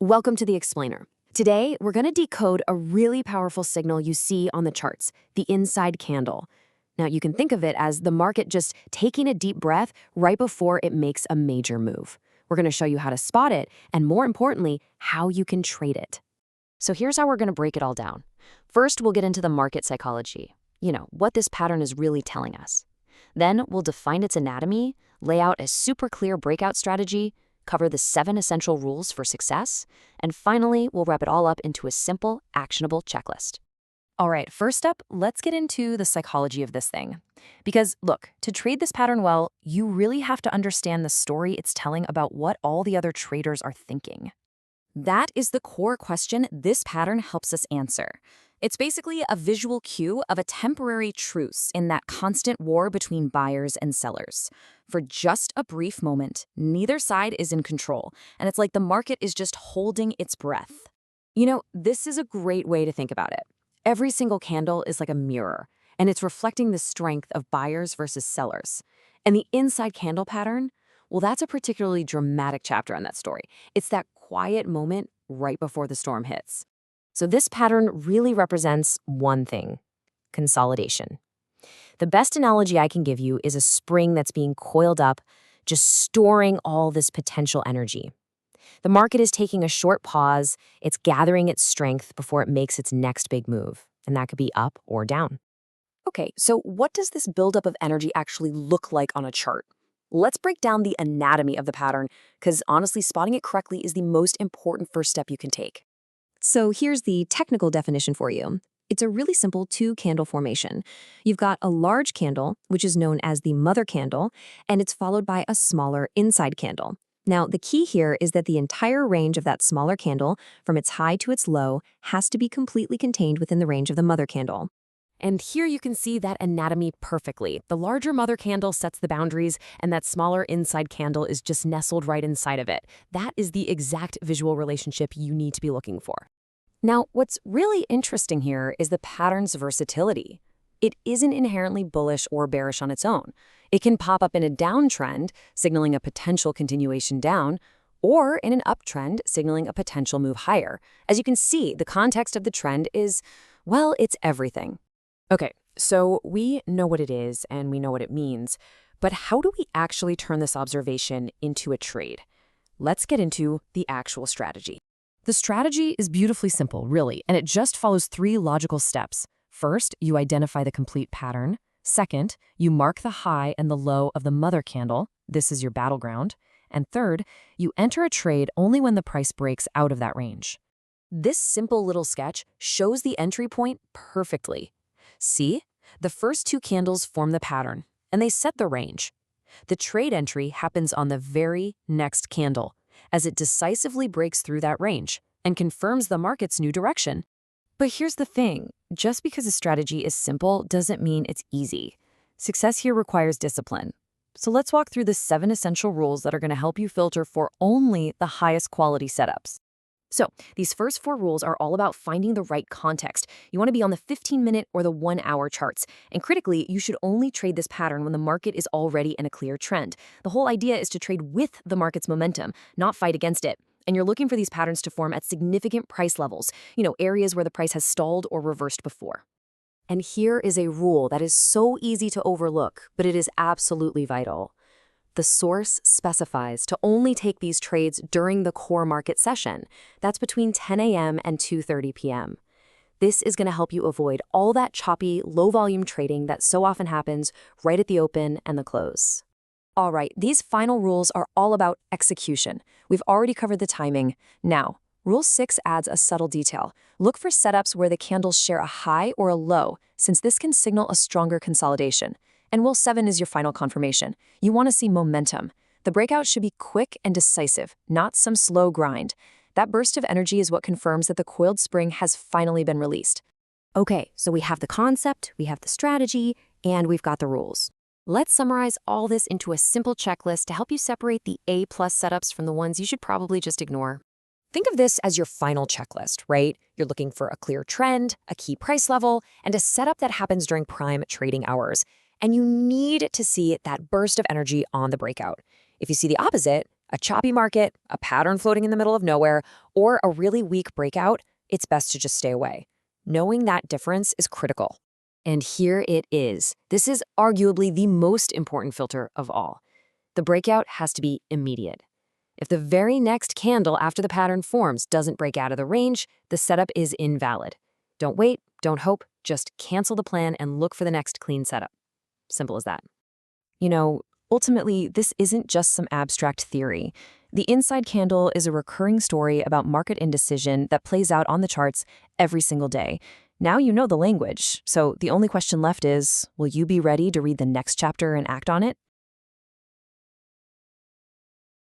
Welcome to the Explainer. Today, we're going to decode a really powerful signal you see on the charts, the inside candle. Now, you can think of it as the market just taking a deep breath right before it makes a major move. We're going to show you how to spot it, and more importantly, how you can trade it. So here's how we're going to break it all down. First, we'll get into the market psychology. What this pattern is really telling us. Then, we'll define its anatomy, lay out a super clear breakout strategy, cover the 7 essential rules for success, and finally, we'll wrap it all up into a simple, actionable checklist. All right, first up, let's get into the psychology of this thing. Because, look, to trade this pattern well, you really have to understand the story it's telling about what all the other traders are thinking. That is the core question this pattern helps us answer. It's basically a visual cue of a temporary truce in that constant war between buyers and sellers. For just a brief moment, neither side is in control, and it's like the market is just holding its breath. This is a great way to think about it. Every single candle is like a mirror, and it's reflecting the strength of buyers versus sellers. And the inside candle pattern, well, that's a particularly dramatic chapter in that story. It's that quiet moment right before the storm hits. So this pattern really represents one thing: consolidation. The best analogy I can give you is a spring that's being coiled up, just storing all this potential energy. The market is taking a short pause, it's gathering its strength before it makes its next big move, and that could be up or down. Okay, so what does this buildup of energy actually look like on a chart? Let's break down the anatomy of the pattern, because honestly, spotting it correctly is the most important first step you can take. So here's the technical definition for you. It's a really simple 2-candle formation. You've got a large candle, which is known as the mother candle, and it's followed by a smaller inside candle. Now, the key here is that the entire range of that smaller candle, from its high to its low, has to be completely contained within the range of the mother candle. And here you can see that anatomy perfectly. The larger mother candle sets the boundaries, and that smaller inside candle is just nestled right inside of it. That is the exact visual relationship you need to be looking for. Now, what's really interesting here is the pattern's versatility. It isn't inherently bullish or bearish on its own. It can pop up in a downtrend, signaling a potential continuation down, or in an uptrend, signaling a potential move higher. As you can see, the context of the trend is, well, it's everything. Okay, so we know what it is and we know what it means, but how do we actually turn this observation into a trade? Let's get into the actual strategy. The strategy is beautifully simple, really, and it just follows 3 logical steps. First, you identify the complete pattern. Second, you mark the high and the low of the mother candle. This is your battleground. And third, you enter a trade only when the price breaks out of that range. This simple little sketch shows the entry point perfectly. See? The first 2 candles form the pattern, and they set the range. The trade entry happens on the very next candle, as it decisively breaks through that range and confirms the market's new direction. But here's the thing, just because a strategy is simple doesn't mean it's easy. Success here requires discipline. So let's walk through the 7 essential rules that are going to help you filter for only the highest quality setups. So these first 4 rules are all about finding the right context. You want to be on the 15-minute or the 1-hour charts. And critically, you should only trade this pattern when the market is already in a clear trend. The whole idea is to trade with the market's momentum, not fight against it. And you're looking for these patterns to form at significant price levels, areas where the price has stalled or reversed before. And here is a rule that is so easy to overlook, but it is absolutely vital. The source specifies to only take these trades during the core market session. That's between 10 a.m. and 2:30 p.m. This is going to help you avoid all that choppy, low-volume trading that so often happens right at the open and the close. All right, these final rules are all about execution. We've already covered the timing. Now, Rule 6 adds a subtle detail. Look for setups where the candles share a high or a low, since this can signal a stronger consolidation. And Rule 7 is your final confirmation. You want to see momentum. The breakout should be quick and decisive, not some slow grind. That burst of energy is what confirms that the coiled spring has finally been released. Okay, so we have the concept, we have the strategy, and we've got the rules. Let's summarize all this into a simple checklist to help you separate the A+ setups from the ones you should probably just ignore. Think of this as your final checklist, right? You're looking for a clear trend, a key price level, and a setup that happens during prime trading hours. And you need to see that burst of energy on the breakout. If you see the opposite, A choppy market, a pattern floating in the middle of nowhere, or a really weak breakout, it's best to just stay away. Knowing that difference is critical. And here it is. This is arguably the most important filter of all. The breakout has to be immediate. If the very next candle after the pattern forms doesn't break out of the range, the setup is invalid. Don't wait, don't hope, just cancel the plan and look for the next clean setup. Simple as that. Ultimately, this isn't just some abstract theory. The inside candle is a recurring story about market indecision that plays out on the charts every single day. Now you know the language, so the only question left is, will you be ready to read the next chapter and act on it?